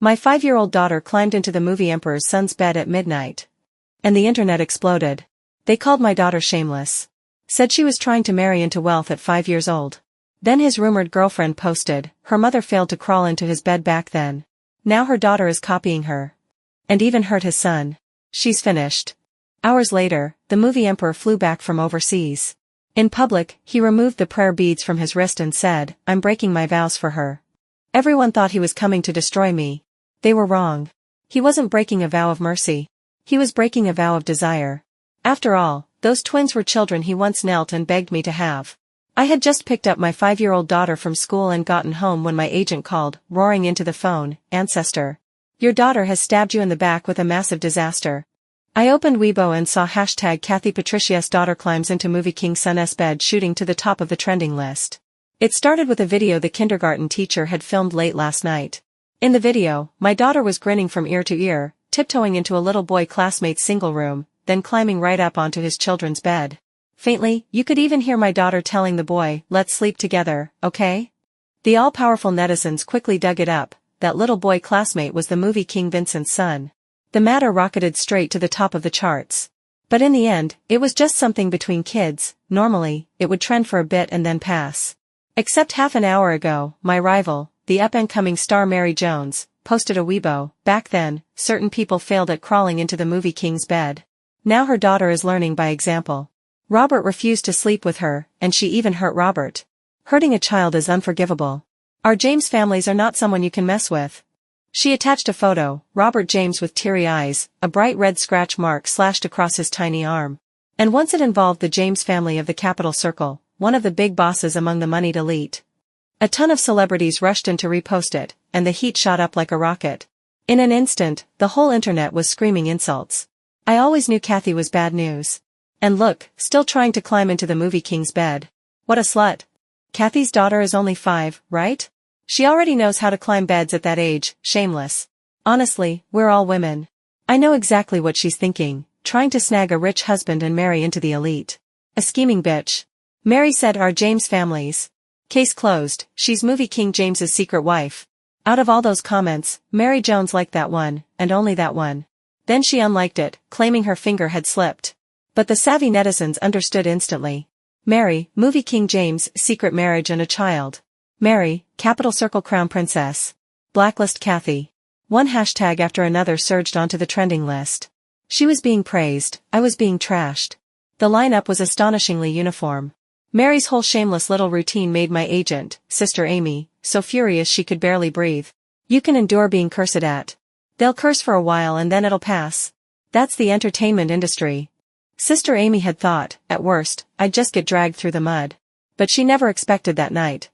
My 5-year-old daughter climbed into the movie Emperor's son's bed at midnight. And the internet exploded. They called my daughter shameless. Said she was trying to marry into wealth at 5 years old. Then his rumored girlfriend posted, her mother failed to crawl into his bed back then. Now her daughter is copying her. And even hurt his son. She's finished. Hours later, the movie Emperor flew back from overseas. In public, he removed the prayer beads from his wrist and said, I'm breaking my vows for her. Everyone thought he was coming to destroy me. They were wrong. He wasn't breaking a vow of mercy. He was breaking a vow of desire. After all, those twins were children he once knelt and begged me to have. I had just picked up my 5-year-old daughter from school and gotten home when my agent called, roaring into the phone, Ancestor. Your daughter has stabbed you in the back with a massive disaster. I opened Weibo and saw hashtag Kathy Patricia's daughter climbs into movie King Son's bed shooting to the top of the trending list. It started with a video the kindergarten teacher had filmed late last night. In the video, my daughter was grinning from ear to ear, tiptoeing into a little boy classmate's single room, then climbing right up onto his children's bed. Faintly, you could even hear my daughter telling the boy, let's sleep together, okay? The all-powerful netizens quickly dug it up, that little boy classmate was the movie King Vincent's son. The matter rocketed straight to the top of the charts. But in the end, it was just something between kids. Normally, it would trend for a bit and then pass. Except half an hour ago, my rival, the up-and-coming star Mary Jones, posted a Weibo. Back then, certain people failed at crawling into the movie King's bed. Now her daughter is learning by example. Robert refused to sleep with her, and she even hurt Robert. Hurting a child is unforgivable. Our James families are not someone you can mess with. She attached a photo, Robert James with teary eyes, a bright red scratch mark slashed across his tiny arm. And once it involved the James family of the Capital Circle, one of the big bosses among the moneyed elite. A ton of celebrities rushed in to repost it, and the heat shot up like a rocket. In an instant, the whole internet was screaming insults. I always knew Kathy was bad news. And look, still trying to climb into the movie King's bed. What a slut. Kathy's daughter is only 5, right? She already knows how to climb beds at that age, shameless. Honestly, we're all women. I know exactly what she's thinking, trying to snag a rich husband and marry into the elite. A scheming bitch. Mary said our James families. Case closed, she's movie King James's secret wife. Out of all those comments, Mary Jones liked that one, and only that one. Then she unliked it, claiming her finger had slipped. But the savvy netizens understood instantly. Mary, movie King James, secret marriage and a child. Mary, Capital Circle Crown Princess. Blacklist Kathy. One hashtag after another surged onto the trending list. She was being praised, I was being trashed. The lineup was astonishingly uniform. Mary's whole shameless little routine made my agent, Sister Amy, so furious she could barely breathe. You can endure being cursed at. They'll curse for a while and then it'll pass. That's the entertainment industry. Sister Amy had thought, at worst, I'd just get dragged through the mud. But she never expected that night.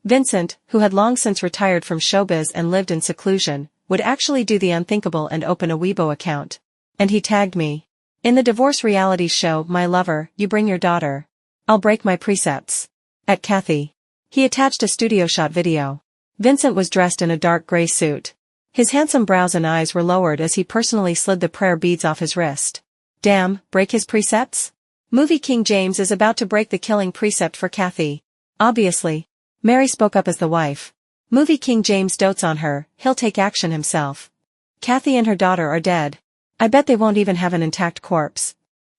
Vincent, who had long since retired from showbiz and lived in seclusion, would actually do the unthinkable and open a Weibo account. And he tagged me. In the divorce reality show My Lover, You Bring Your Daughter. I'll break my precepts. At Kathy. He attached a studio shot video. Vincent was dressed in a dark gray suit. His handsome brows and eyes were lowered as he personally slid the prayer beads off his wrist. Damn, break his precepts? Movie King James is about to break the killing precept for Kathy. Obviously. Mary spoke up as the wife. Movie King James dotes on her, he'll take action himself. Kathy and her daughter are dead. I bet they won't even have an intact corpse.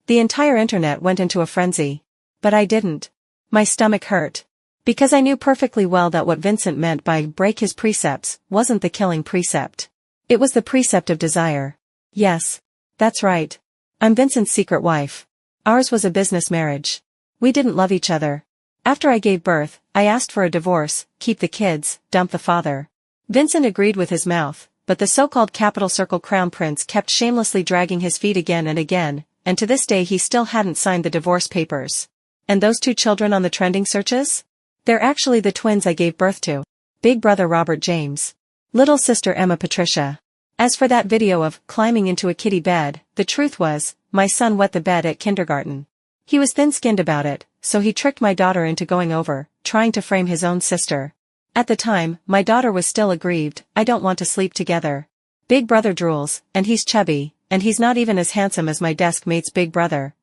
The entire internet went into a frenzy. But I didn't. My stomach hurt. Because I knew perfectly well that what Vincent meant by break his precepts wasn't the killing precept. It was the precept of desire. Yes. That's right. I'm Vincent's secret wife. Ours was a business marriage. We didn't love each other. After I gave birth, I asked for a divorce, keep the kids, dump the father. Vincent agreed with his mouth, but the so-called Capital Circle Crown Prince kept shamelessly dragging his feet again and again, and to this day he still hadn't signed the divorce papers. And those 2 children on the trending searches? They're actually the twins I gave birth to. Big brother Robert James. Little sister Emma Patricia. As for that video of climbing into a kiddie bed, the truth was, my son wet the bed at kindergarten. He was thin-skinned about it, so he tricked my daughter into going over, trying to frame his own sister. At the time, my daughter was still aggrieved, I don't want to sleep together. Big brother drools, and he's chubby, and he's not even as handsome as my desk mate's big brother.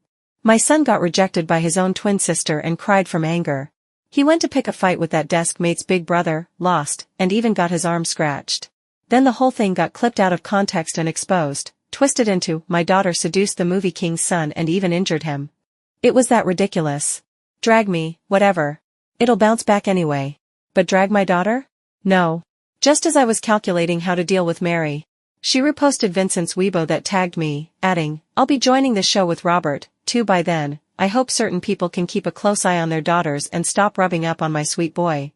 My son got rejected by his own twin sister and cried from anger. He went to pick a fight with that desk mate's big brother, lost, and even got his arm scratched. Then the whole thing got clipped out of context and exposed, twisted into, my daughter seduced the movie king's son and even injured him. It was that ridiculous. Drag me, whatever. It'll bounce back anyway. But drag my daughter? No. Just as I was calculating how to deal with Mary, she reposted Vincent's Weibo that tagged me, adding, I'll be joining the show with Robert, too by then. I hope certain people can keep a close eye on their daughters and stop rubbing up on my sweet boy.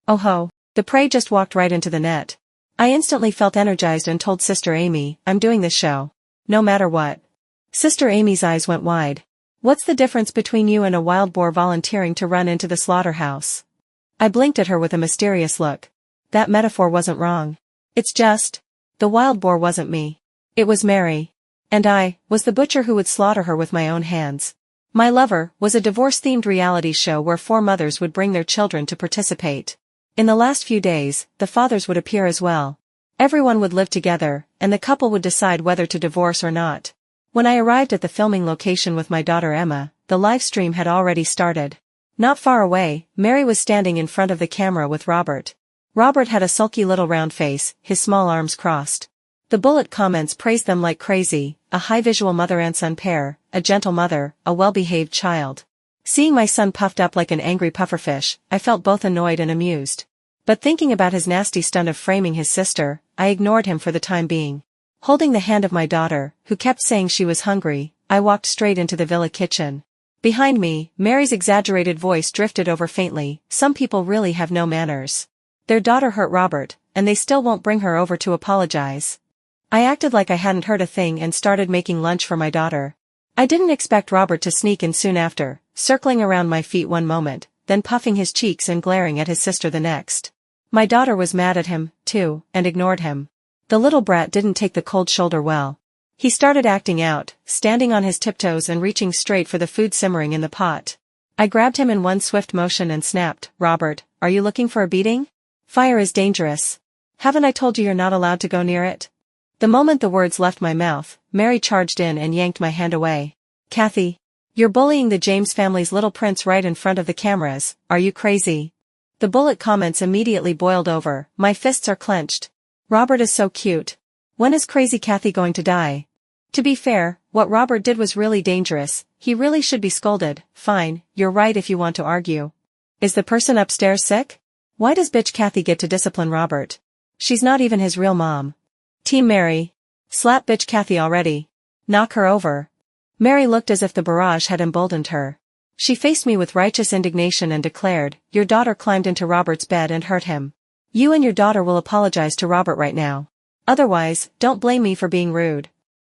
Oh ho, the prey just walked right into the net. I instantly felt energized and told Sister Amy, I'm doing this show. No matter what. Sister Amy's eyes went wide. What's the difference between you and a wild boar volunteering to run into the slaughterhouse? I blinked at her with a mysterious look. That metaphor wasn't wrong. It's just, the wild boar wasn't me. It was Mary. And I was the butcher who would slaughter her with my own hands. My Lover was a divorce-themed reality show where 4 mothers would bring their children to participate. In the last few days, the fathers would appear as well. Everyone would live together, and the couple would decide whether to divorce or not. When I arrived at the filming location with my daughter Emma, the live stream had already started. Not far away, Mary was standing in front of the camera with Robert. Robert had a sulky little round face, his small arms crossed. The bullet comments praised them like crazy, a high visual mother and son pair, a gentle mother, a well-behaved child. Seeing my son puffed up like an angry pufferfish, I felt both annoyed and amused. But thinking about his nasty stunt of framing his sister, I ignored him for the time being. Holding the hand of my daughter, who kept saying she was hungry, I walked straight into the villa kitchen. Behind me, Mary's exaggerated voice drifted over faintly, some people really have no manners. Their daughter hurt Robert, and they still won't bring her over to apologize. I acted like I hadn't heard a thing and started making lunch for my daughter. I didn't expect Robert to sneak in soon after, circling around my feet one moment, then puffing his cheeks and glaring at his sister the next. My daughter was mad at him, too, and ignored him. The little brat didn't take the cold shoulder well. He started acting out, standing on his tiptoes and reaching straight for the food simmering in the pot. I grabbed him in one swift motion and snapped, Robert, are you looking for a beating? Fire is dangerous. Haven't I told you you're not allowed to go near it? The moment the words left my mouth, Mary charged in and yanked my hand away. Kathy, you're bullying the James family's little prince right in front of the cameras, are you crazy? The bullet comments immediately boiled over, my fists are clenched. Robert is so cute. When is crazy Kathy going to die? To be fair, what Robert did was really dangerous, he really should be scolded. Fine, you're right if you want to argue. Is the person upstairs sick? Why does bitch Kathy get to discipline Robert? She's not even his real mom. Team Mary. Slap bitch Kathy already. Knock her over. Mary looked as if the barrage had emboldened her. She faced me with righteous indignation and declared, your daughter climbed into Robert's bed and hurt him. You and your daughter will apologize to Robert right now. Otherwise, don't blame me for being rude.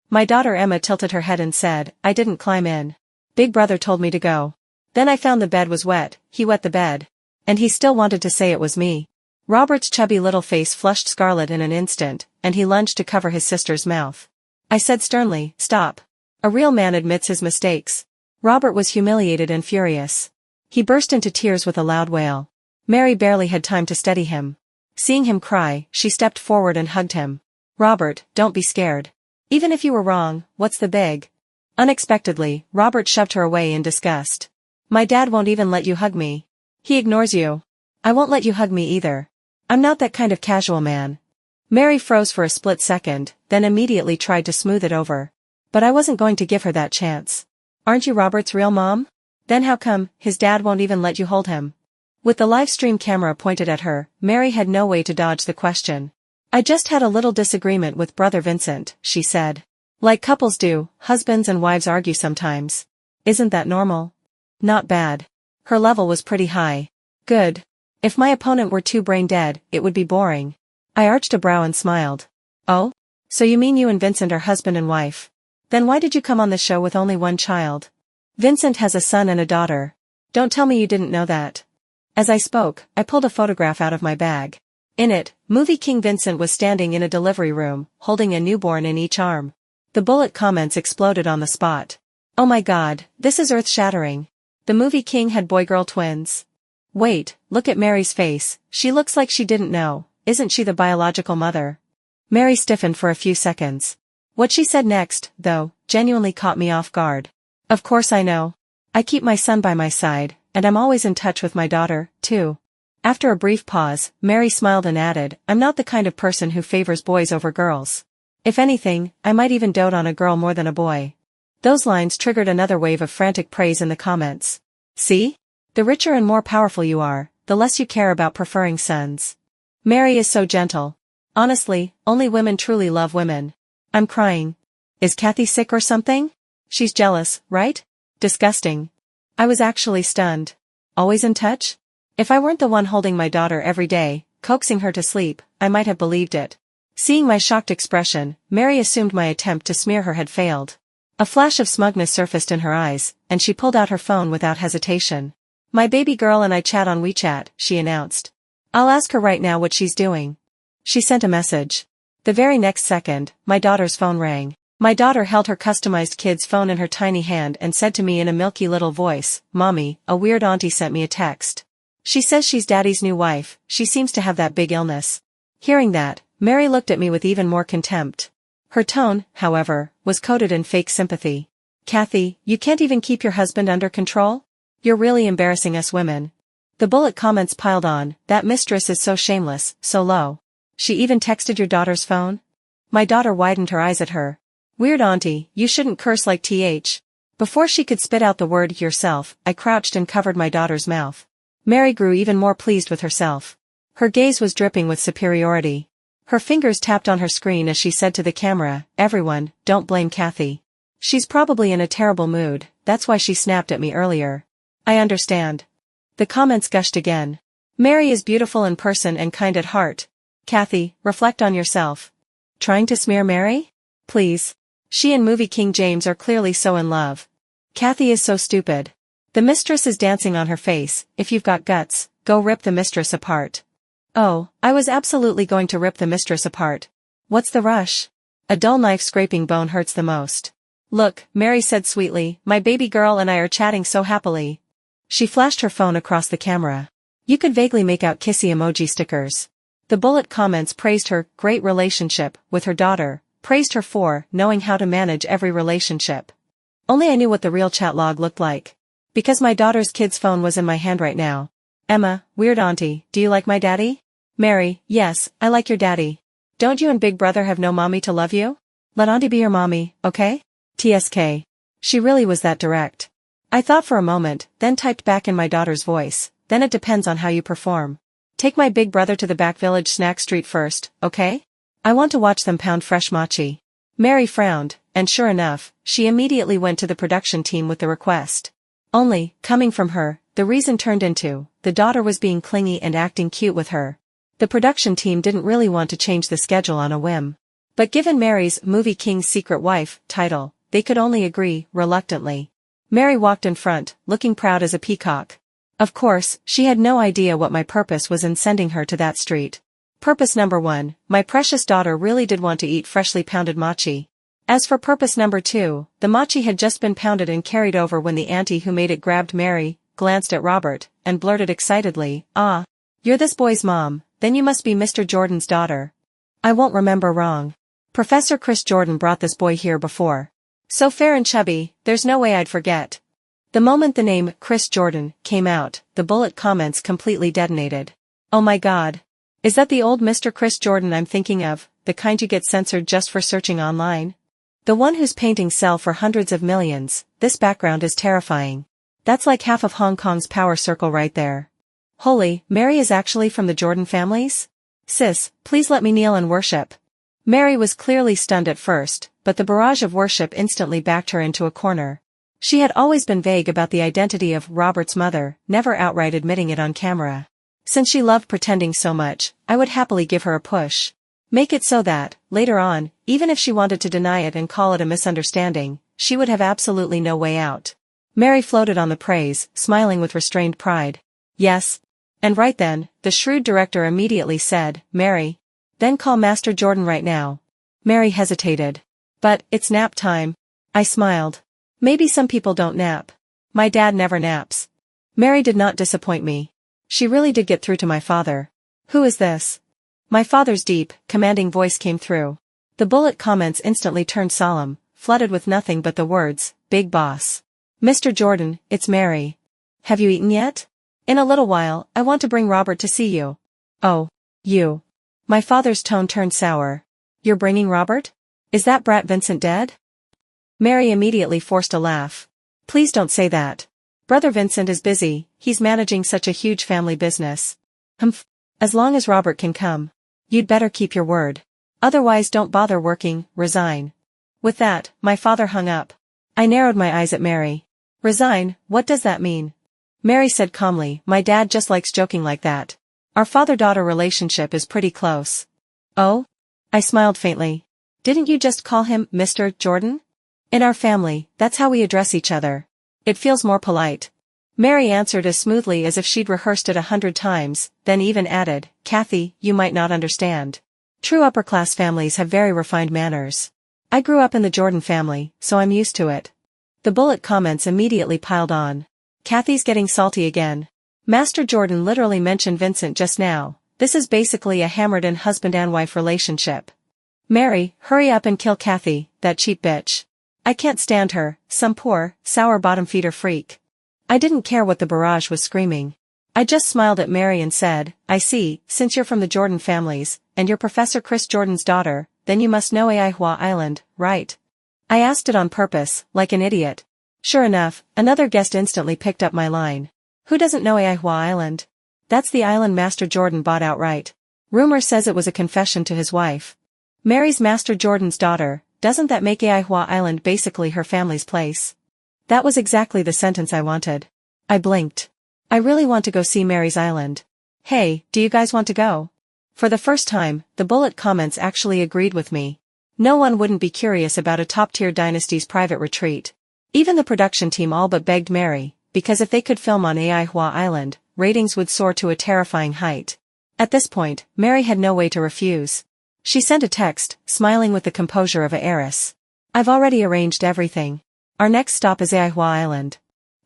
My daughter Emma tilted her head and said, I didn't climb in. Big brother told me to go. Then I found the bed was wet, he wet the bed. And he still wanted to say it was me. Robert's chubby little face flushed scarlet in an instant, and he lunged to cover his sister's mouth. I said sternly, stop. A real man admits his mistakes. Robert was humiliated and furious. He burst into tears with a loud wail. Mary barely had time to steady him. Seeing him cry, she stepped forward and hugged him. Robert, don't be scared. Even if you were wrong, what's the big? Unexpectedly, Robert shoved her away in disgust. My dad won't even let you hug me. He ignores you. I won't let you hug me either. I'm not that kind of casual man. Mary froze for a split second, then immediately tried to smooth it over. But I wasn't going to give her that chance. Aren't you Robert's real mom? Then how come his dad won't even let you hold him? With the live stream camera pointed at her, Mary had no way to dodge the question. I just had a little disagreement with brother Vincent, she said. Like couples do, husbands and wives argue sometimes. Isn't that normal? Not bad. Her level was pretty high. Good. If my opponent were too brain dead, it would be boring. I arched a brow and smiled. Oh? So you mean you and Vincent are husband and wife? Then why did you come on the show with only one child? Vincent has a son and a daughter. Don't tell me you didn't know that. As I spoke, I pulled a photograph out of my bag. In it, movie king Vincent was standing in a delivery room, holding a newborn in each arm. The bullet comments exploded on the spot. Oh my god, this is earth-shattering. The movie king had boy-girl twins. Wait, look at Mary's face, she looks like she didn't know, isn't she the biological mother? Mary stiffened for a few seconds. What she said next, though, genuinely caught me off guard. Of course I know. I keep my son by my side, and I'm always in touch with my daughter, too. After a brief pause, Mary smiled and added, I'm not the kind of person who favors boys over girls. If anything, I might even dote on a girl more than a boy. Those lines triggered another wave of frantic praise in the comments. See? The richer and more powerful you are, the less you care about preferring sons. Mary is so gentle. Honestly, only women truly love women. I'm crying. Is Kathy sick or something? She's jealous, right? Disgusting. I was actually stunned. Always in touch? If I weren't the one holding my daughter every day, coaxing her to sleep, I might have believed it. Seeing my shocked expression, Mary assumed my attempt to smear her had failed. A flash of smugness surfaced in her eyes, and she pulled out her phone without hesitation. My baby girl and I chat on WeChat, she announced. I'll ask her right now what she's doing. She sent a message. The very next second, my daughter's phone rang. My daughter held her customized kid's phone in her tiny hand and said to me in a milky little voice, Mommy, a weird auntie sent me a text. She says she's Daddy's new wife, she seems to have that big illness. Hearing that, Mary looked at me with even more contempt. Her tone, however, was coated in fake sympathy. Kathy, you can't even keep your husband under control? You're really embarrassing us women. The bullet comments piled on, that mistress is so shameless, so low. She even texted your daughter's phone? My daughter widened her eyes at her. Weird auntie, you shouldn't curse like th. Before she could spit out the word yourself, I crouched and covered my daughter's mouth. Mary grew even more pleased with herself. Her gaze was dripping with superiority. Her fingers tapped on her screen as she said to the camera, Everyone, don't blame Kathy. She's probably in a terrible mood, that's why she snapped at me earlier. I understand. The comments gushed again. Mary is beautiful in person and kind at heart. Kathy, reflect on yourself. Trying to smear Mary? Please. She and movie King James are clearly so in love. Kathy is so stupid. The mistress is dancing on her face, if you've got guts, go rip the mistress apart. Oh, I was absolutely going to rip the mistress apart. What's the rush? A dull knife scraping bone hurts the most. Look, Mary said sweetly, my baby girl and I are chatting so happily. She flashed her phone across the camera. You could vaguely make out kissy emoji stickers. The bullet comments praised her great relationship with her daughter, praised her for knowing how to manage every relationship. Only I knew what the real chat log looked like. Because my daughter's kid's phone was in my hand right now. Emma, weird auntie, do you like my daddy? Mary, yes, I like your daddy. Don't you and big brother have no mommy to love you? Let auntie be your mommy, okay? TSK. She really was that direct. I thought for a moment, then typed back in my daughter's voice, then it depends on how you perform. Take my big brother to the back village snack street first, okay? I want to watch them pound fresh mochi. Mary frowned, and sure enough, she immediately went to the production team with the request. Only, coming from her, the reason turned into, the daughter was being clingy and acting cute with her. The production team didn't really want to change the schedule on a whim. But given Mary's Movie King's Secret Wife title, they could only agree, reluctantly. Mary walked in front, looking proud as a peacock. Of course, she had no idea what my purpose was in sending her to that street. Purpose number 1, my precious daughter really did want to eat freshly pounded mochi. As for purpose number 2, the mochi had just been pounded and carried over when the auntie who made it grabbed Mary, glanced at Robert, and blurted excitedly, Ah, you're this boy's mom, then you must be Mr. Jordan's daughter. I won't remember wrong. Professor Chris Jordan brought this boy here before. So fair and chubby, there's no way I'd forget. The moment the name Chris Jordan came out, the bullet comments completely detonated. Oh my god. Is that the old Mr. Chris Jordan I'm thinking of, the kind you get censored just for searching online? The one whose paintings sell for hundreds of millions, this background is terrifying. That's like half of Hong Kong's power circle right there. Holy, Mary is actually from the Jordan families? Sis, please let me kneel and worship. Mary was clearly stunned at first, but the barrage of worship instantly backed her into a corner. She had always been vague about the identity of Robert's mother, never outright admitting it on camera. Since she loved pretending so much, I would happily give her a push. Make it so that, later on, even if she wanted to deny it and call it a misunderstanding, she would have absolutely no way out. Mary floated on the praise, smiling with restrained pride. Yes. And right then, the shrewd director immediately said, Mary. Then call Master Jordan right now. Mary hesitated. But, it's nap time. I smiled. Maybe some people don't nap. My dad never naps. Mary did not disappoint me. She really did get through to my father. Who is this? My father's deep, commanding voice came through. The bullet comments instantly turned solemn, flooded with nothing but the words, Big Boss. Mr. Jordan, it's Mary. Have you eaten yet? In a little while, I want to bring Robert to see you. Oh. You. My father's tone turned sour. You're bringing Robert? Is that brat Vincent dead? Mary immediately forced a laugh. Please don't say that. Brother Vincent is busy, he's managing such a huge family business. Humph. As long as Robert can come. You'd better keep your word. Otherwise don't bother working, resign. With that, my father hung up. I narrowed my eyes at Mary. Resign, what does that mean? Mary said calmly, my dad just likes joking like that. Our father-daughter relationship is pretty close. Oh? I smiled faintly. Didn't you just call him Mr. Jordan? In our family, that's how we address each other. It feels more polite. Mary answered as smoothly as if she'd rehearsed it 100 times, then even added, Kathy, you might not understand. True upper-class families have very refined manners. I grew up in the Jordan family, so I'm used to it. The bullet comments immediately piled on. Kathy's getting salty again. Master Jordan literally mentioned Vincent just now. This is basically a hammered-in husband and wife relationship. Mary, hurry up and kill Kathy, that cheap bitch. I can't stand her, some poor, sour bottom-feeder freak. I didn't care what the barrage was screaming. I just smiled at Mary and said, I see, since you're from the Jordan families, and you're Professor Chris Jordan's daughter, then you must know AITA Island, right? I asked it on purpose, like an idiot. Sure enough, another guest instantly picked up my line. Who doesn't know AITA Island? That's the island Master Jordan bought outright. Rumor says it was a confession to his wife. Mary's Master Jordan's daughter, doesn't that make AITA Island basically her family's place? That was exactly the sentence I wanted. I blinked. I really want to go see Mary's island. Hey, do you guys want to go? For the first time, the bullet comments actually agreed with me. No one wouldn't be curious about a top-tier dynasty's private retreat. Even the production team all but begged Mary, because if they could film on AITA Island, ratings would soar to a terrifying height. At this point, Mary had no way to refuse. She sent a text, smiling with the composure of a heiress. I've already arranged everything. Our next stop is AITA Island.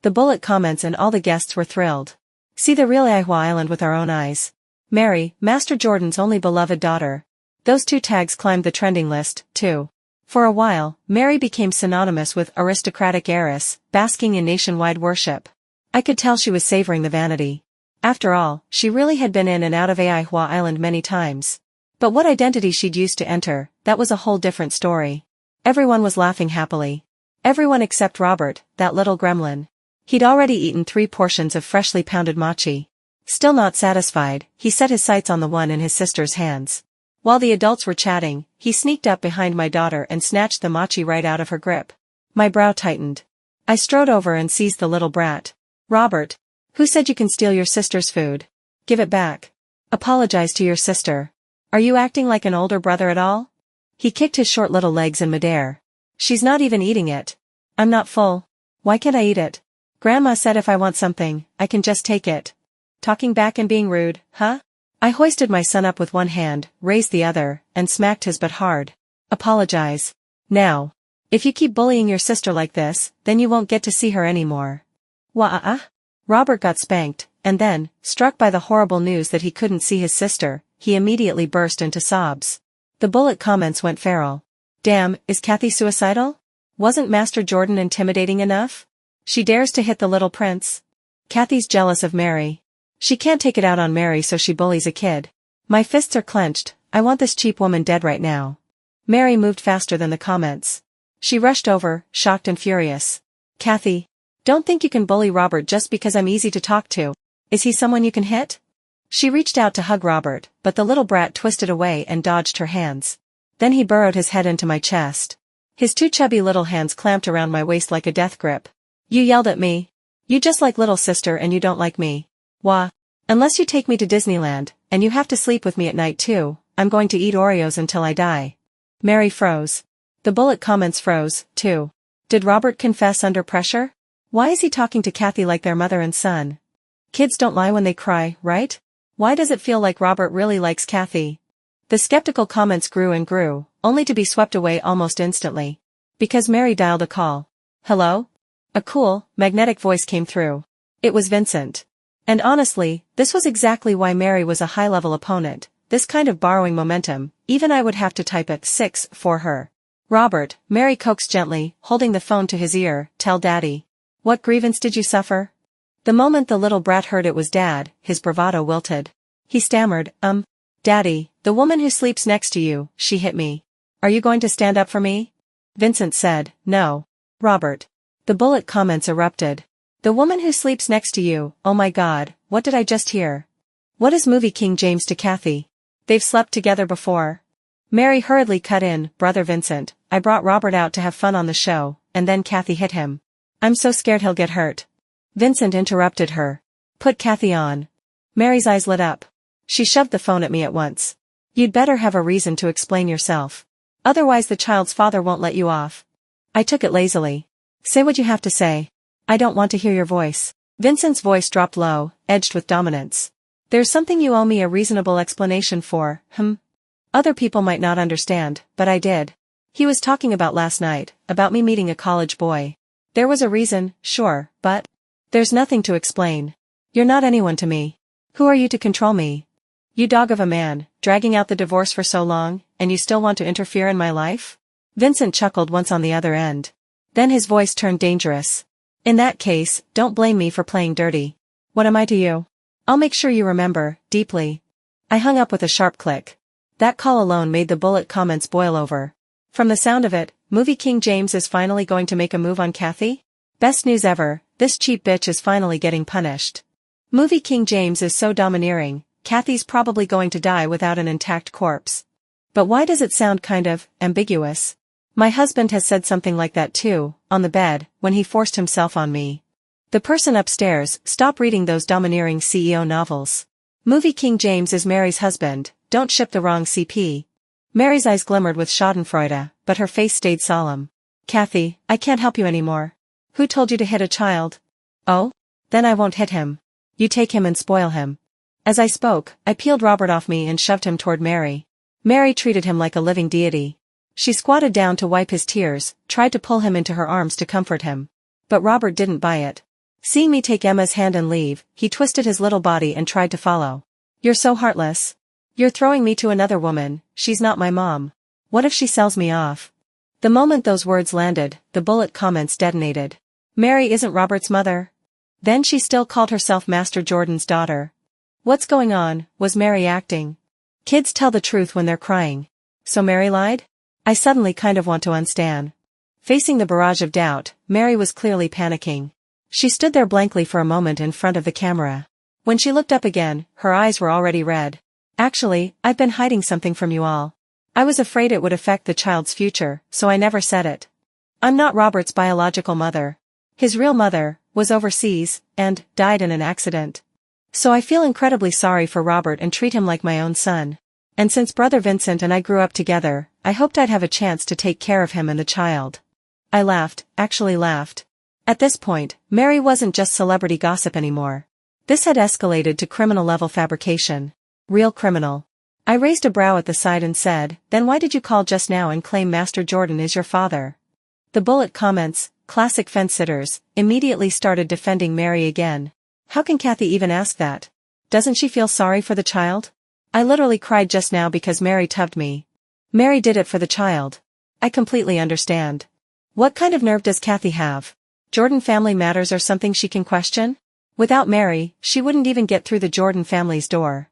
The bullet comments and all the guests were thrilled. See the real AITA Island with our own eyes. Mary, Master Jordan's only beloved daughter. Those two tags climbed the trending list, too. For a while, Mary became synonymous with aristocratic heiress, basking in nationwide worship. I could tell she was savoring the vanity. After all, she really had been in and out of AITA Island many times. But what identity she'd used to enter, that was a whole different story. Everyone was laughing happily. Everyone except Robert, that little gremlin. He'd already eaten 3 portions of freshly pounded mochi. Still not satisfied, he set his sights on the one in his sister's hands. While the adults were chatting, he sneaked up behind my daughter and snatched the mochi right out of her grip. My brow tightened. I strode over and seized the little brat. Robert. Who said you can steal your sister's food? Give it back. Apologize to your sister. Are you acting like an older brother at all? He kicked his short little legs in midair. She's not even eating it. I'm not full. Why can't I eat it? Grandma said if I want something, I can just take it. Talking back and being rude, huh? I hoisted my son up with one hand, raised the other, and smacked his butt hard. Apologize. Now. If you keep bullying your sister like this, then you won't get to see her anymore. Robert got spanked, and then, struck by the horrible news that he couldn't see his sister, he immediately burst into sobs. The bullet comments went feral. Damn, is Kathy suicidal? Wasn't Master Jordan intimidating enough? She dares to hit the little prince. Kathy's jealous of Mary. She can't take it out on Mary, so she bullies a kid. My fists are clenched. I want this cheap woman dead right now. Mary moved faster than the comments. She rushed over, shocked and furious. Kathy. Don't think you can bully Robert just because I'm easy to talk to. Is he someone you can hit? She reached out to hug Robert, but the little brat twisted away and dodged her hands. Then he burrowed his head into my chest. His 2 chubby little hands clamped around my waist like a death grip. You yelled at me. You just like little sister and you don't like me. Wah. Unless you take me to Disneyland, and you have to sleep with me at night too, I'm going to eat Oreos until I die. Mary froze. The bullet comments froze, too. Did Robert confess under pressure? Why is he talking to Kathy like they're mother and son? Kids don't lie when they cry, right? Why does it feel like Robert really likes Kathy? The skeptical comments grew and grew, only to be swept away almost instantly. Because Mary dialed a call. Hello? A cool, magnetic voice came through. It was Vincent. And honestly, this was exactly why Mary was a high-level opponent. This kind of borrowing momentum, even I would have to type a 6 for her. Robert, Mary coaxed gently, holding the phone to his ear, tell Daddy. What grievance did you suffer? The moment the little brat heard it was Dad, his bravado wilted. He stammered, Daddy, the woman who sleeps next to you, she hit me. Are you going to stand up for me? Vincent said, No. Robert. The bullet comments erupted. The woman who sleeps next to you, oh my God, what did I just hear? What is movie King James to Kathy? They've slept together before. Mary hurriedly cut in, Brother Vincent, I brought Robert out to have fun on the show, and then Kathy hit him. I'm so scared he'll get hurt. Vincent interrupted her. Put Kathy on. Mary's eyes lit up. She shoved the phone at me at once. You'd better have a reason to explain yourself. Otherwise the child's father won't let you off. I took it lazily. Say what you have to say. I don't want to hear your voice. Vincent's voice dropped low, edged with dominance. There's something you owe me a reasonable explanation for, Other people might not understand, but I did. He was talking about last night, about me meeting a college boy. There was a reason, sure, but there's nothing to explain. You're not anyone to me. Who are you to control me? You dog of a man, dragging out the divorce for so long, and you still want to interfere in my life? Vincent chuckled once on the other end. Then his voice turned dangerous. In that case, don't blame me for playing dirty. What am I to you? I'll make sure you remember, deeply. I hung up with a sharp click. That call alone made the bullet comments boil over. From the sound of it, movie King James is finally going to make a move on Kathy? Best news ever, this cheap bitch is finally getting punished. Movie King James is so domineering, Kathy's probably going to die without an intact corpse. But why does it sound kind of ambiguous? My husband has said something like that too, on the bed, when he forced himself on me. The person upstairs, stop reading those domineering CEO novels. Movie King James is Mary's husband, don't ship the wrong CP. Mary's eyes glimmered with schadenfreude, but her face stayed solemn. Kathy, I can't help you anymore. Who told you to hit a child? Oh? Then I won't hit him. You take him and spoil him. As I spoke, I peeled Robert off me and shoved him toward Mary. Mary treated him like a living deity. She squatted down to wipe his tears, tried to pull him into her arms to comfort him. But Robert didn't buy it. Seeing me take Emma's hand and leave, he twisted his little body and tried to follow. You're so heartless. You're throwing me to another woman, she's not my mom. What if she sells me off? The moment those words landed, the bullet comments detonated. Mary isn't Robert's mother. Then she still called herself Master Jordan's daughter. What's going on? Was Mary acting? Kids tell the truth when they're crying. So Mary lied? I suddenly kind of want to unstan. Facing the barrage of doubt, Mary was clearly panicking. She stood there blankly for a moment in front of the camera. When she looked up again, her eyes were already red. Actually, I've been hiding something from you all. I was afraid it would affect the child's future, so I never said it. I'm not Robert's biological mother. His real mother was overseas, and died in an accident. So I feel incredibly sorry for Robert and treat him like my own son. And since Brother Vincent and I grew up together, I hoped I'd have a chance to take care of him and the child. I laughed, actually laughed. At this point, Mary wasn't just celebrity gossip anymore. This had escalated to criminal-level fabrication. Real criminal. I raised a brow at the side and said, then why did you call just now and claim Master Jordan is your father? The bullet comments, classic fence-sitters, immediately started defending Mary again. How can Kathy even ask that? Doesn't she feel sorry for the child? I literally cried just now because Mary tubbed me. Mary did it for the child. I completely understand. What kind of nerve does Kathy have? Jordan family matters are something she can question? Without Mary, she wouldn't even get through the Jordan family's door.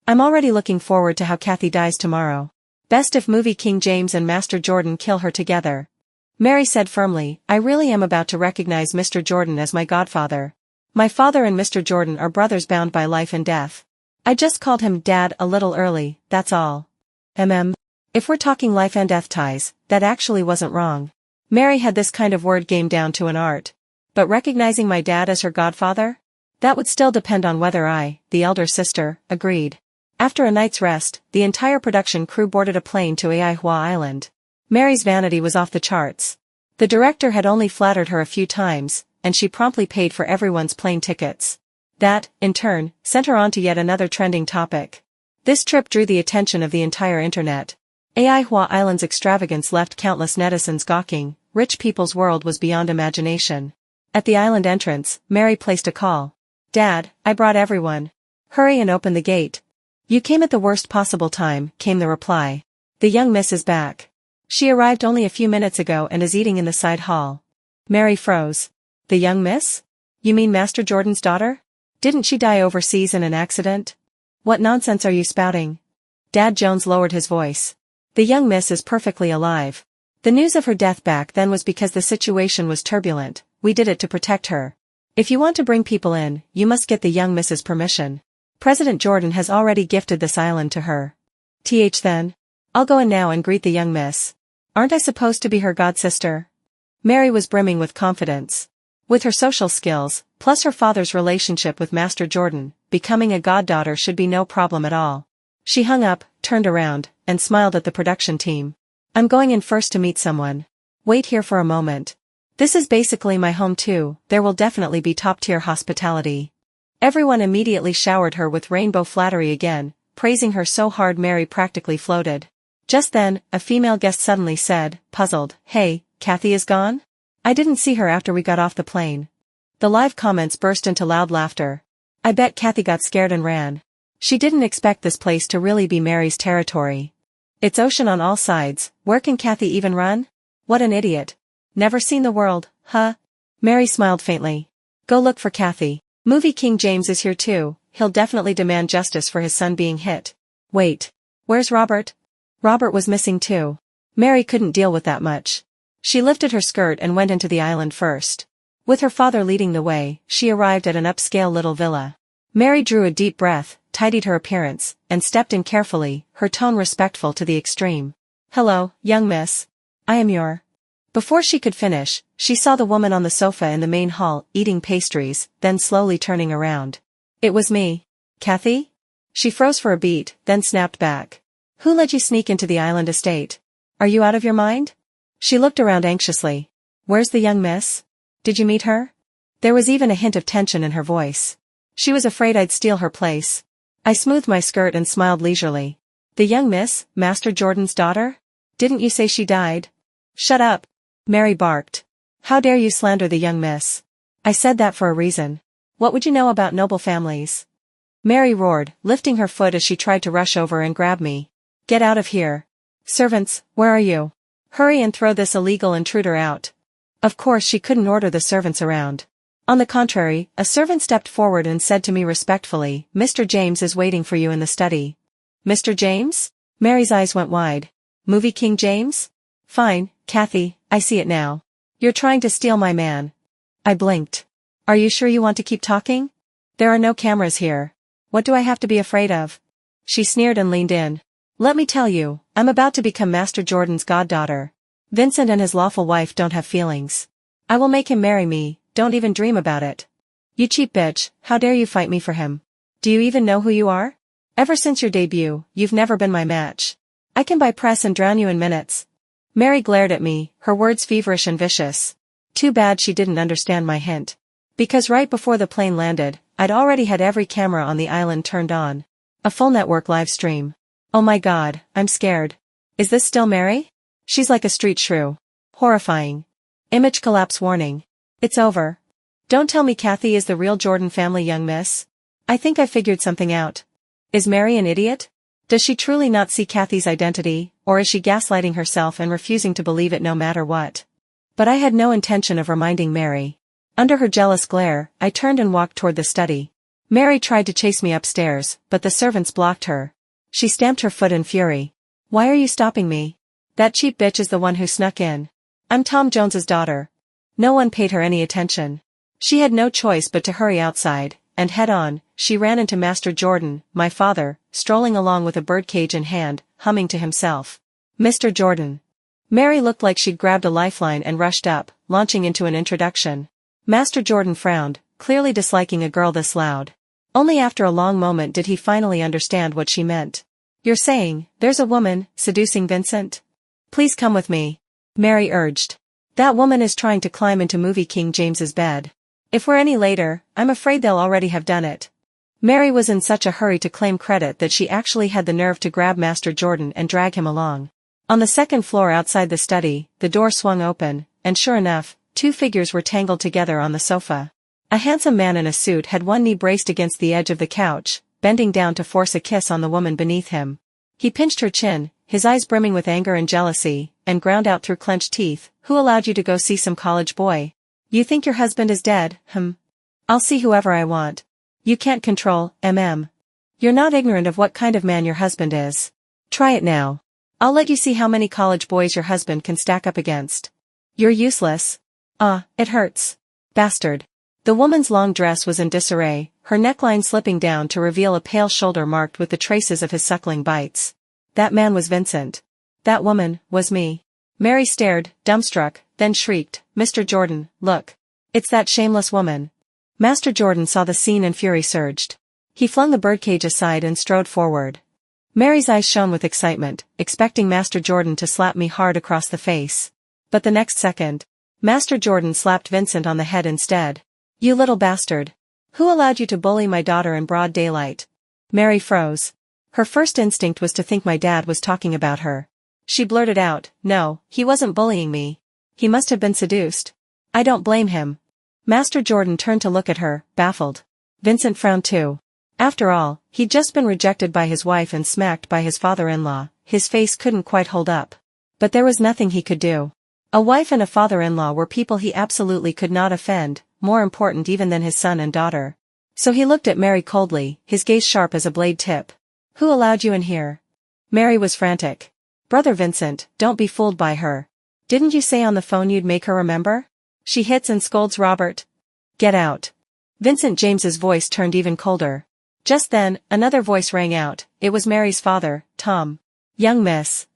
I'm already looking forward to how Kathy dies tomorrow. Best if movie King James and Master Jordan kill her together. Mary said firmly, I really am about to recognize Mr. Jordan as my godfather. My father and Mr. Jordan are brothers bound by life and death. I just called him Dad a little early, that's all. If we're talking life and death ties, that actually wasn't wrong. Mary had this kind of word game down to an art. But recognizing my dad as her godfather? That would still depend on whether I, the elder sister, agreed. After a night's rest, the entire production crew boarded a plane to AITA Island. Mary's vanity was off the charts. The director had only flattered her a few times, and she promptly paid for everyone's plane tickets. That, in turn, sent her on to yet another trending topic. This trip drew the attention of the entire internet. AITA Island's extravagance left countless netizens gawking. Rich people's world was beyond imagination. At the island entrance, Mary placed a call. Dad, I brought everyone. Hurry and open the gate. You came at the worst possible time, came the reply. The young miss is back. She arrived only a few minutes ago and is eating in the side hall. Mary froze. The young miss? You mean Master Jordan's daughter? Didn't she die overseas in an accident? What nonsense are you spouting? Dad Jones lowered his voice. The young miss is perfectly alive. The news of her death back then was because the situation was turbulent. We did it to protect her. If you want to bring people in, you must get the young miss's permission. President Jordan has already gifted this island to her. Then. I'll go in now and greet the young miss. Aren't I supposed to be her godsister? Mary was brimming with confidence. With her social skills, plus her father's relationship with Master Jordan, becoming a goddaughter should be no problem at all. She hung up, turned around, and smiled at the production team. I'm going in first to meet someone. Wait here for a moment. This is basically my home too, there will definitely be top-tier hospitality. Everyone immediately showered her with rainbow flattery again, praising her so hard Mary practically floated. Just then, a female guest suddenly said, puzzled, "Hey, Kathy is gone? I didn't see her after we got off the plane." The live comments burst into loud laughter. I bet Kathy got scared and ran. She didn't expect this place to really be Mary's territory. It's ocean on all sides, where can Kathy even run? What an idiot. Never seen the world, huh? Mary smiled faintly. Go look for Kathy. Movie King James is here too, he'll definitely demand justice for his son being hit. Wait. Where's Robert? Robert was missing too. Mary couldn't deal with that much. She lifted her skirt and went into the island first. With her father leading the way, she arrived at an upscale little villa. Mary drew a deep breath, tidied her appearance, and stepped in carefully, her tone respectful to the extreme. Hello, young miss. I am your... Before she could finish, she saw the woman on the sofa in the main hall, eating pastries, then slowly turning around. It was me. Kathy? She froze for a beat, then snapped back. Who let you sneak into the island estate? Are you out of your mind? She looked around anxiously. Where's the young miss? Did you meet her? There was even a hint of tension in her voice. She was afraid I'd steal her place. I smoothed my skirt and smiled leisurely. The young miss, Master Jordan's daughter? Didn't you say she died? Shut up. Mary barked. How dare you slander the young miss? I said that for a reason. What would you know about noble families? Mary roared, lifting her foot as she tried to rush over and grab me. Get out of here. Servants, where are you? Hurry and throw this illegal intruder out. Of course she couldn't order the servants around. On the contrary, a servant stepped forward and said to me respectfully, Mr. James is waiting for you in the study. Mr. James? Mary's eyes went wide. Movie King James? Fine, Kathy, I see it now. You're trying to steal my man. I blinked. Are you sure you want to keep talking? There are no cameras here. What do I have to be afraid of? She sneered and leaned in. Let me tell you, I'm about to become Master Jordan's goddaughter. Vincent and his lawful wife don't have feelings. I will make him marry me, don't even dream about it. You cheap bitch, how dare you fight me for him? Do you even know who you are? Ever since your debut, you've never been my match. I can buy press and drown you in minutes. Mary glared at me, her words feverish and vicious. Too bad she didn't understand my hint. Because right before the plane landed, I'd already had every camera on the island turned on. A full network live stream. Oh my god, I'm scared. Is this still Mary? She's like a street shrew. Horrifying. Image collapse warning. It's over. Don't tell me Kathy is the real Jordan family young miss. I think I figured something out. Is Mary an idiot? Does she truly not see Kathy's identity, or is she gaslighting herself and refusing to believe it no matter what? But I had no intention of reminding Mary. Under her jealous glare, I turned and walked toward the study. Mary tried to chase me upstairs, but the servants blocked her. She stamped her foot in fury. Why are you stopping me? That cheap bitch is the one who snuck in. I'm Tom Jones's daughter. No one paid her any attention. She had no choice but to hurry outside, and head on, she ran into Master Jordan, my father, strolling along with a birdcage in hand, humming to himself. Mr. Jordan. Mary looked like she'd grabbed a lifeline and rushed up, launching into an introduction. Master Jordan frowned, clearly disliking a girl this loud. Only after a long moment did he finally understand what she meant. You're saying, there's a woman, seducing Vincent? Please come with me. Mary urged. That woman is trying to climb into Movie King James's bed. If we're any later, I'm afraid they'll already have done it. Mary was in such a hurry to claim credit that she actually had the nerve to grab Master Jordan and drag him along. On the second floor outside the study, the door swung open, and sure enough, two figures were tangled together on the sofa. A handsome man in a suit had one knee braced against the edge of the couch, bending down to force a kiss on the woman beneath him. He pinched her chin, his eyes brimming with anger and jealousy, and ground out through clenched teeth, "Who allowed you to go see some college boy? You think your husband is dead, I'll see whoever I want. You can't control, You're not ignorant of what kind of man your husband is. Try it now. I'll let you see how many college boys your husband can stack up against. You're useless. It hurts. Bastard. The woman's long dress was in disarray, her neckline slipping down to reveal a pale shoulder marked with the traces of his suckling bites. That man was Vincent. That woman was me. Mary stared, dumbstruck, then shrieked, Mr. Jordan, look. It's that shameless woman. Master Jordan saw the scene and fury surged. He flung the birdcage aside and strode forward. Mary's eyes shone with excitement, expecting Master Jordan to slap me hard across the face. But the next second, Master Jordan slapped Vincent on the head instead. You little bastard. Who allowed you to bully my daughter in broad daylight? Mary froze. Her first instinct was to think my dad was talking about her. She blurted out, no, he wasn't bullying me. He must have been seduced. I don't blame him. Master Jordan turned to look at her, baffled. Vincent frowned too. After all, he'd just been rejected by his wife and smacked by his father-in-law. His face couldn't quite hold up. But there was nothing he could do. A wife and a father-in-law were people he absolutely could not offend, more important even than his son and daughter. So he looked at Mary coldly, his gaze sharp as a blade tip. Who allowed you in here? Mary was frantic. Brother Vincent, don't be fooled by her. Didn't you say on the phone you'd make her remember? She hits and scolds Robert. Get out. Vincent James's voice turned even colder. Just then, another voice rang out. It was Mary's father, Tom. Young miss.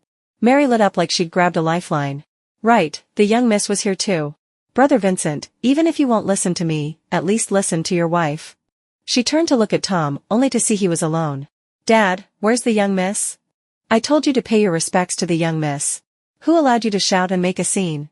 Mary lit up like she'd grabbed a lifeline. Right, the young miss was here too. Brother Vincent, even if you won't listen to me, at least listen to your wife. She turned to look at Tom, only to see he was alone. Dad, where's the young miss? I told you to pay your respects to the young miss. Who allowed you to shout and make a scene?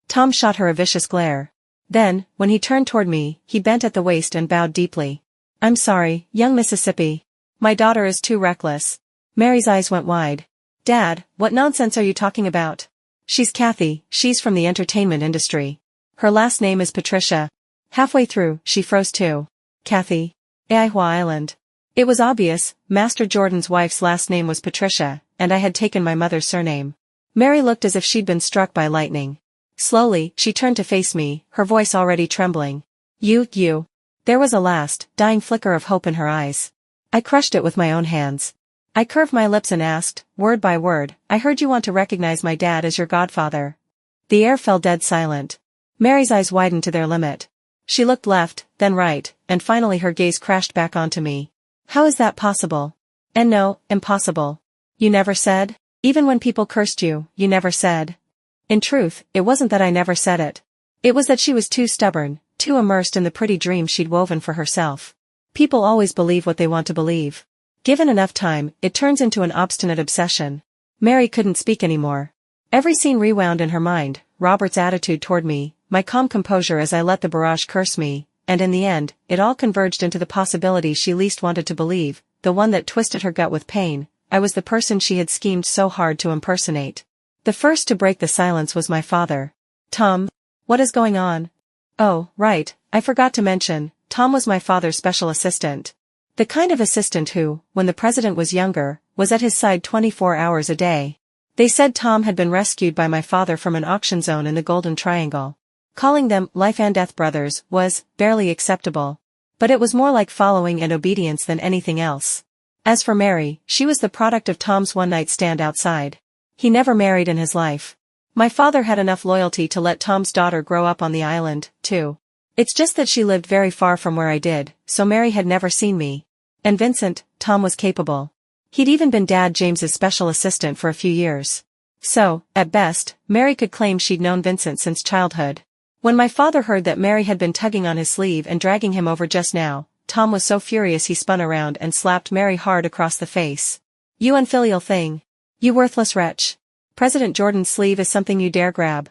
Tom shot her a vicious glare. Then, when he turned toward me, he bent at the waist and bowed deeply. I'm sorry, young Mississippi. My daughter is too reckless. Mary's eyes went wide. Dad, what nonsense are you talking about? She's Kathy, she's from the entertainment industry. Her last name is Patricia. Halfway through, she froze too. Kathy. Aiwa Island. It was obvious, Master Jordan's wife's last name was Patricia, and I had taken my mother's surname. Mary looked as if she'd been struck by lightning. Slowly, she turned to face me, her voice already trembling. You. There was a last, dying flicker of hope in her eyes. I crushed it with my own hands. I curved my lips and asked, word by word, I heard you want to recognize my dad as your godfather. The air fell dead silent. Mary's eyes widened to their limit. She looked left, then right, and finally her gaze crashed back onto me. How is that possible? And no, impossible. You never said? Even when people cursed you, you never said. In truth, it wasn't that I never said it. It was that she was too stubborn, too immersed in the pretty dream she'd woven for herself. People always believe what they want to believe. Given enough time, it turns into an obstinate obsession. Mary couldn't speak anymore. Every scene rewound in her mind, Robert's attitude toward me, my calm composure as I let the barrage curse me, and in the end, it all converged into the possibility she least wanted to believe, the one that twisted her gut with pain. I was the person she had schemed so hard to impersonate. The first to break the silence was my father. Tom. What is going on? Oh, right, I forgot to mention, Tom was my father's special assistant. The kind of assistant who, when the president was younger, was at his side 24 hours a day. They said Tom had been rescued by my father from an auction zone in the Golden Triangle. Calling them life and death brothers was barely acceptable. But it was more like following and obedience than anything else. As for Mary, she was the product of Tom's one-night stand outside. He never married in his life. My father had enough loyalty to let Tom's daughter grow up on the island, too. It's just that she lived very far from where I did, so Mary had never seen me. And Vincent, Tom was capable. He'd even been Dad James's special assistant for a few years. So, at best, Mary could claim she'd known Vincent since childhood. When my father heard that Mary had been tugging on his sleeve and dragging him over just now, Tom was so furious he spun around and slapped Mary hard across the face. You unfilial thing. You worthless wretch. President Jordan's sleeve is something you dare grab.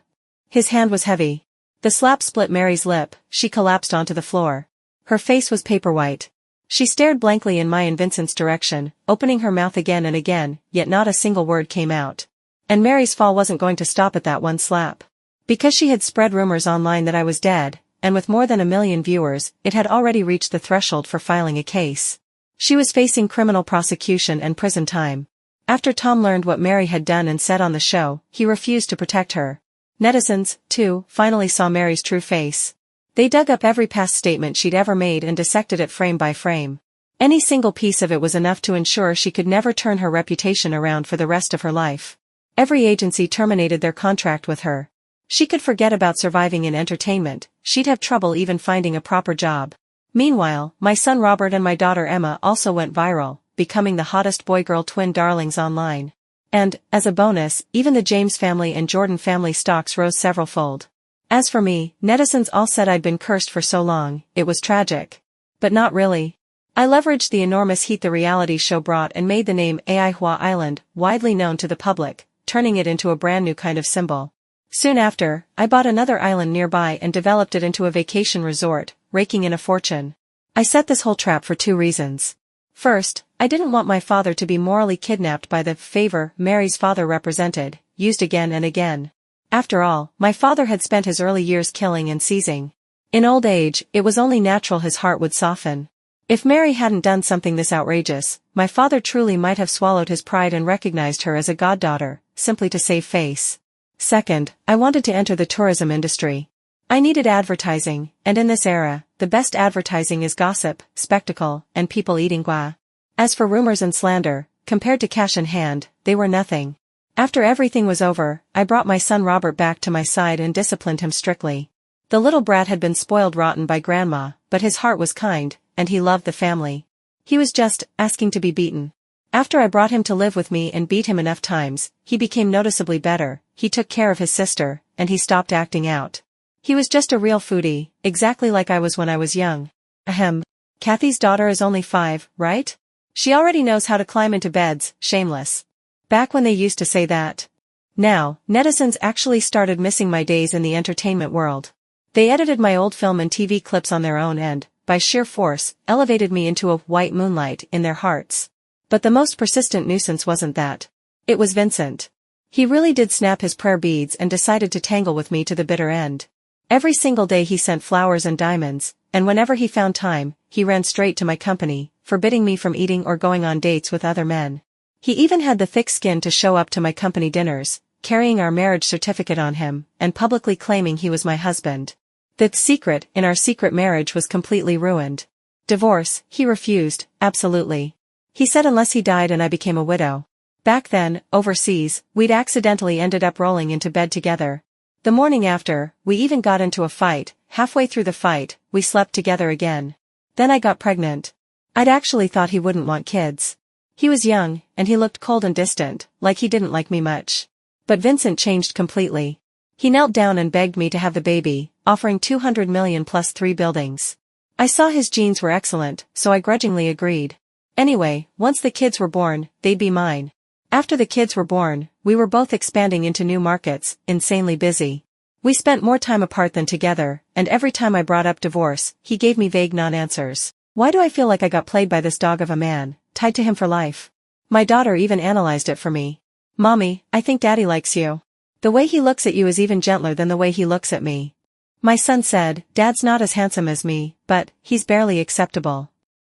His hand was heavy. The slap split Mary's lip, she collapsed onto the floor. Her face was paper white. She stared blankly in my and Vincent's direction, opening her mouth again and again, yet not a single word came out. And Mary's fall wasn't going to stop at that one slap. Because she had spread rumors online that I was dead, and with more than 1 million viewers, it had already reached the threshold for filing a case. She was facing criminal prosecution and prison time. After Tom learned what Mary had done and said on the show, he refused to protect her. Netizens, too, finally saw Mary's true face. They dug up every past statement she'd ever made and dissected it frame by frame. Any single piece of it was enough to ensure she could never turn her reputation around for the rest of her life. Every agency terminated their contract with her. She could forget about surviving in entertainment, she'd have trouble even finding a proper job. Meanwhile, my son Robert and my daughter Emma also went viral, becoming the hottest boy-girl twin darlings online. And, as a bonus, even the James family and Jordan family stocks rose several-fold. As for me, netizens all said I'd been cursed for so long, it was tragic. But not really. I leveraged the enormous heat the reality show brought and made the name AITA Island widely known to the public, turning it into a brand new kind of symbol. Soon after, I bought another island nearby and developed it into a vacation resort, raking in a fortune. I set this whole trap for 2 reasons. First, I didn't want my father to be morally kidnapped by the favor Mary's father represented, used again and again. After all, my father had spent his early years killing and seizing. In old age, it was only natural his heart would soften. If Mary hadn't done something this outrageous, my father truly might have swallowed his pride and recognized her as a goddaughter, simply to save face. Second, I wanted to enter the tourism industry. I needed advertising, and in this era, the best advertising is gossip, spectacle, and people eating gua. As for rumors and slander, compared to cash in hand, they were nothing. After everything was over, I brought my son Robert back to my side and disciplined him strictly. The little brat had been spoiled rotten by grandma, but his heart was kind, and he loved the family. He was just asking to be beaten. After I brought him to live with me and beat him enough times, he became noticeably better, he took care of his sister, and he stopped acting out. He was just a real foodie, exactly like I was when I was young. Ahem. Kathy's daughter is only 5, right? She already knows how to climb into beds, shameless. Back when they used to say that. Now, netizens actually started missing my days in the entertainment world. They edited my old film and TV clips on their own and, by sheer force, elevated me into a white moonlight in their hearts. But the most persistent nuisance wasn't that. It was Vincent. He really did snap his prayer beads and decided to tangle with me to the bitter end. Every single day he sent flowers and diamonds, and whenever he found time, he ran straight to my company, forbidding me from eating or going on dates with other men. He even had the thick skin to show up to my company dinners, carrying our marriage certificate on him, and publicly claiming he was my husband. The secret in our secret marriage was completely ruined. Divorce, he refused, absolutely. He said unless he died and I became a widow. Back then, overseas, we'd accidentally ended up rolling into bed together. The morning after, we even got into a fight. Halfway through the fight, we slept together again. Then I got pregnant. I'd actually thought he wouldn't want kids. He was young, and he looked cold and distant, like he didn't like me much. But Vincent changed completely. He knelt down and begged me to have the baby, offering 200 million plus 3 buildings. I saw his genes were excellent, so I grudgingly agreed. Anyway, once the kids were born, they'd be mine. After the kids were born, we were both expanding into new markets, insanely busy. We spent more time apart than together, and every time I brought up divorce, he gave me vague non-answers. Why do I feel like I got played by this dog of a man, tied to him for life? My daughter even analyzed it for me. Mommy, I think Daddy likes you. The way he looks at you is even gentler than the way he looks at me. My son said, Dad's not as handsome as me, but he's barely acceptable.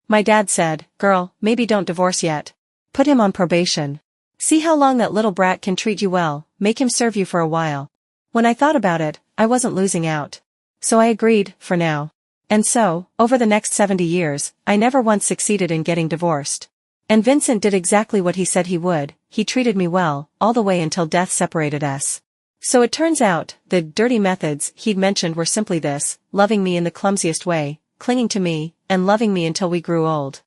My dad said, girl, maybe don't divorce yet. Put him on probation. See how long that little brat can treat you well, make him serve you for a while. When I thought about it, I wasn't losing out. So I agreed, for now. And so, over the next 70 years, I never once succeeded in getting divorced. And Vincent did exactly what he said he would, he treated me well, all the way until death separated us. So it turns out, the dirty methods he'd mentioned were simply this, loving me in the clumsiest way, clinging to me, and loving me until we grew old.